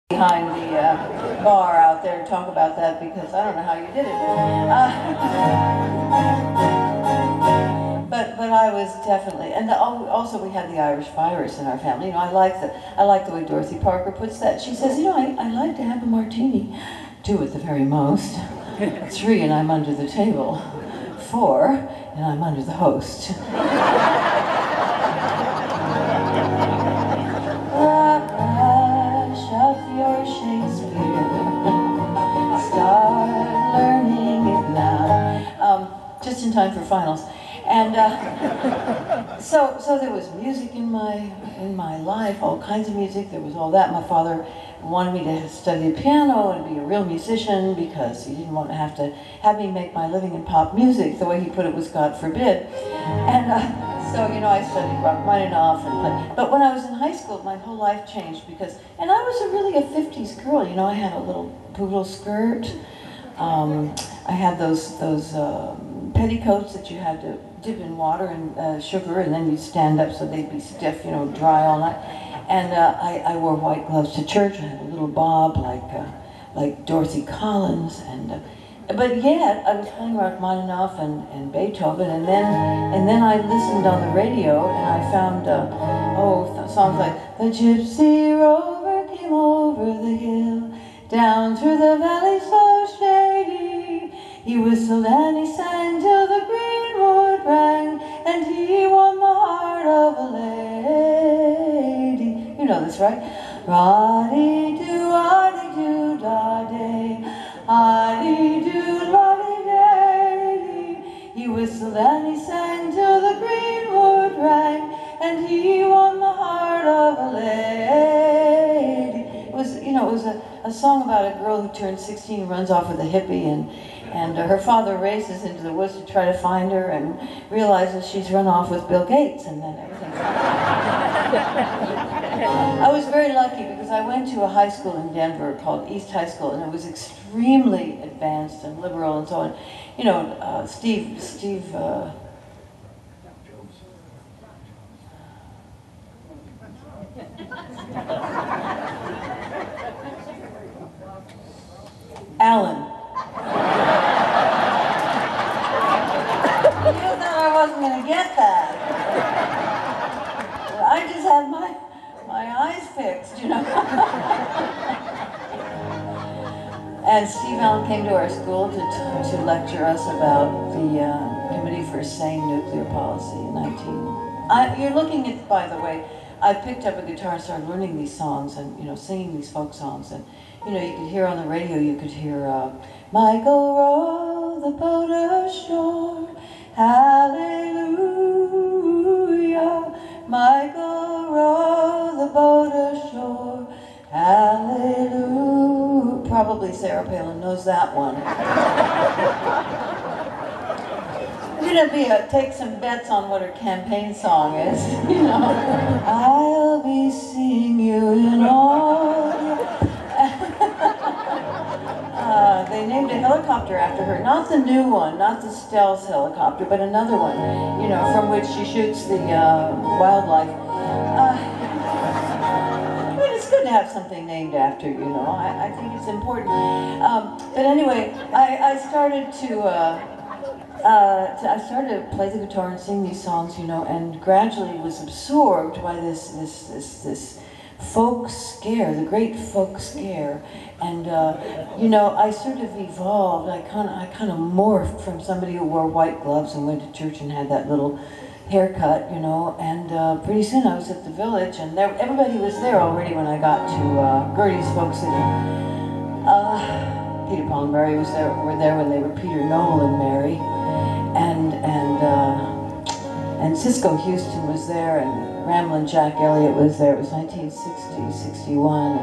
behind the bar out there to talk about that because I don't know how you did it. But I was definitely, and also we had the Irish virus in our family. You know, I like the way Dorothy Parker puts that. She says, you know, I like to have a martini, 2 at the very most, 3 and I'm under the table, 4 and I'm under the host. Brush up your Shakespeare, start learning it now. Just in time for finals. And so there was music in my life, all kinds of music. There was all that. My father wanted me to study the piano and be a real musician because he didn't want to have me make my living in pop music. The way he put it was God forbid. And so, you know, I studied Rachmaninoff and played. But when I was in high school, my whole life changed because, and I was really a 50s girl. You know, I had a little poodle skirt. I had those petticoats that you had to dip in water and sugar, and then you'd stand up so they'd be stiff, you know, dry all night. And I wore white gloves to church. I had a little bob like Judy Collins, and but yet I was playing Rachmaninoff and Beethoven, and then I listened on the radio and I found songs like the Gypsy Rover came over the hill, down through the valley so shady. He whistled and he sang till the greenwood rang, and he won the heart of a lady. You know this, right? Ra-dee-doo-ah-dee-doo-da-day, ah-dee-doo-la-dee-day. He whistled and he sang till the greenwood rang, and he won the heart of a lady. It was, you know, it was a song about a girl who turned 16 and runs off with a hippie, and her father races into the woods to try to find her and realizes she's run off with Bill Gates, and then everything. I was very lucky because I went to a high school in Denver called East High School, and it was extremely advanced and liberal and so on. You know, Steve Alan. You thought I wasn't going to get that. I just had my eyes fixed, you know. And Steve Allen came to our school to lecture us about the Committee for Sane Nuclear Policy in you're looking at, by the way, I picked up a guitar and started learning these songs and, you know, singing these folk songs. And, you know, you could hear on the radio, you could hear, Michael row the boat ashore, hallelujah. Michael row the boat ashore, hallelujah. Probably Sarah Palin knows that one. Gonna be take some bets on what her campaign song is, you know. I'll be seeing you in all. They named a helicopter after her, not the new one, not the stealth helicopter, but another one, you know, from which she shoots the wildlife. I mean, it's good to have something named after, you know. I think it's important. But anyway, I started I started to play the guitar and sing these songs, you know, and gradually was absorbed by this folk scare, the great folk scare, and you know, I sort of evolved. I kind of morphed from somebody who wore white gloves and went to church and had that little haircut, you know, and pretty soon I was at the Village, and everybody was there already when I got to Gertie's Folk City. Peter, Paul, and Mary were there when they were Peter, Noel, and Mary. And Cisco Houston was there, and Ramblin' Jack Elliott was there. It was 1960, 61,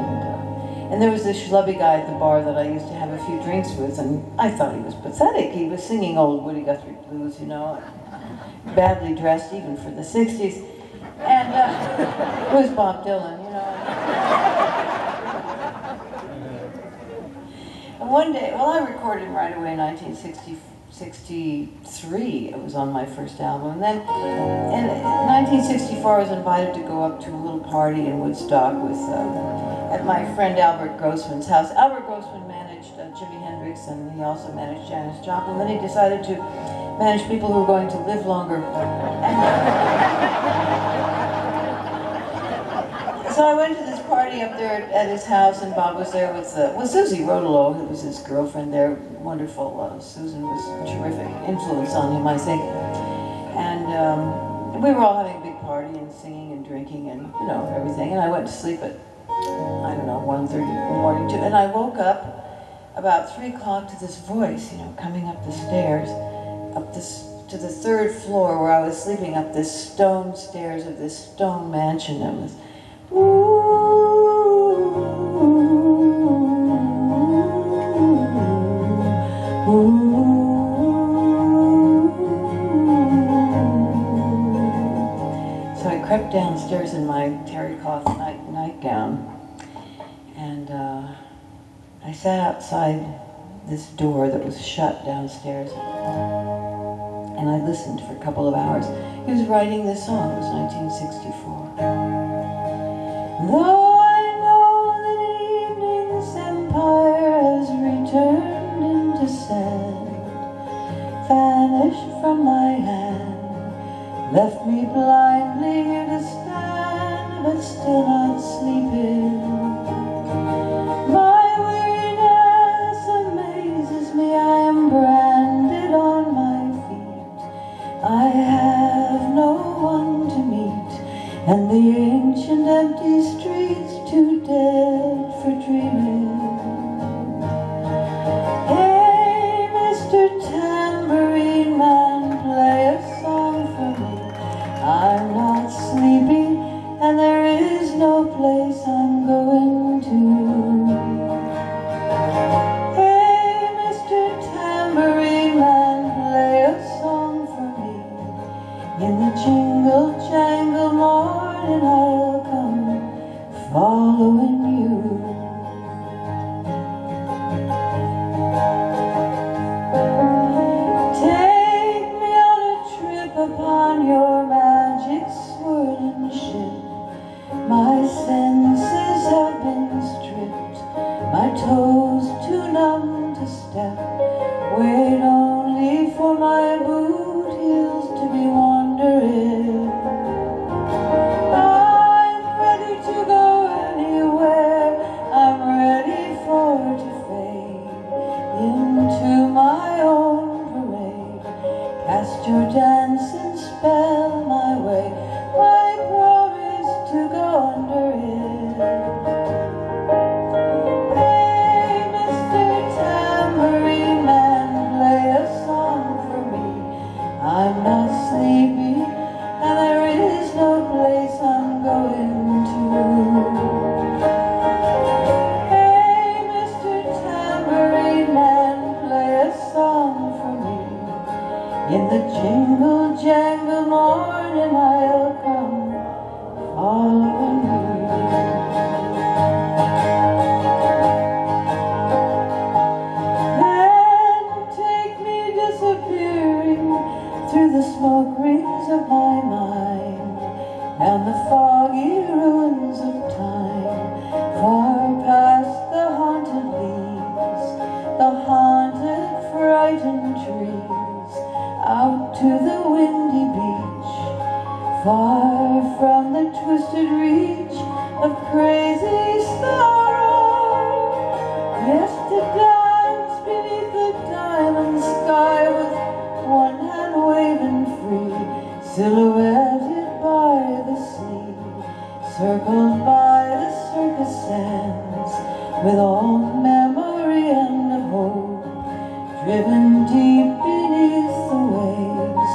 and there was this schlubby guy at the bar that I used to have a few drinks with, and I thought he was pathetic. He was singing old Woody Guthrie blues, you know, badly dressed even for the 60s, and it was Bob Dylan, you know. And one day, well, I recorded him right away in 1963. It was on my first album. And then in 1964, I was invited to go up to a little party in Woodstock with at my friend Albert Grossman's house. Albert Grossman managed Jimi Hendrix, and he also managed Janis Joplin. Then he decided to manage people who were going to live longer. And so I went to this party up there at his house, and Bob was there with Susie Rodolo, who was his girlfriend there. Wonderful. Susan was a terrific influence on him, I think. And we were all having a big party and singing and drinking and, you know, everything. And I went to sleep at, I don't know, 1:30 in the morning too. And I woke up about 3 o'clock to this voice, you know, coming up the stairs, to the 3rd floor where I was sleeping, up this stone stairs of this stone mansion. And this, so I crept downstairs in my terrycloth nightgown, and I sat outside this door that was shut downstairs, and I listened for a couple of hours. He was writing this song. It was 1964. Though I know that evening's empire has returned into sand, vanished from my hand, left me blindly here to stand, but still not sleeping. My weariness amazes me, I am branded on my feet. I have no one to meet, and the ancient empty streets too dead for dreaming. Hey, Mr. Tambourine Man, play a song for me. I'm not sleepy, and there is no place I'm going to. Hey, Mr. Tambourine Man, play a song for me. In the jingle jangle morning I'll come following you. Take me on a trip upon your magic swirling ship. My senses have been stripped, my toes too numb to step. Wait only for my boot heels to be wandering. I'm ready to go anywhere, I'm ready for to fade into my own parade. Cast your dancing spell my way, I promise to go under it. Hey, Mr. Tambourine Man, play a song for me. I'm not sleepy, and there is no place I'm going to. Hey, Mr. Tambourine Man, play a song for me. In the jingle jangle morning I'll come following you. Then take me disappearing through the smoke rings of my mind, and the foggy ruins of time, far past the haunted leaves, the haunted frightened trees, out to the windy beach, far from the twisted reach of crazy sorrow. Yes, to dance beneath the diamond sky with one hand waving free, silhouetted by the sea, circled by the circus sands, with all memory and hope driven deep beneath the waves.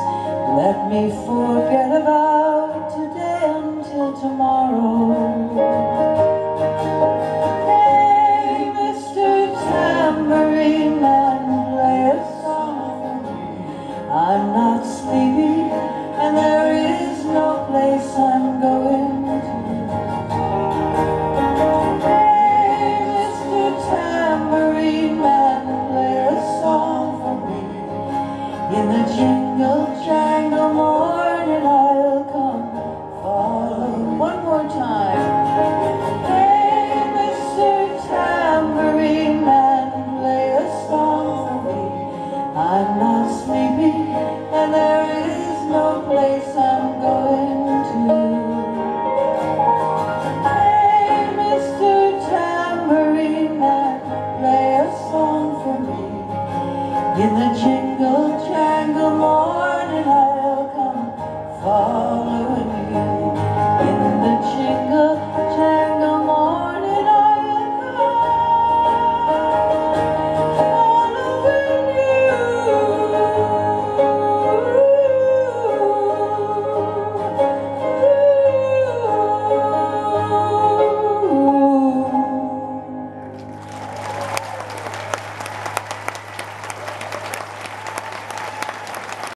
Let me forget about today until tomorrow.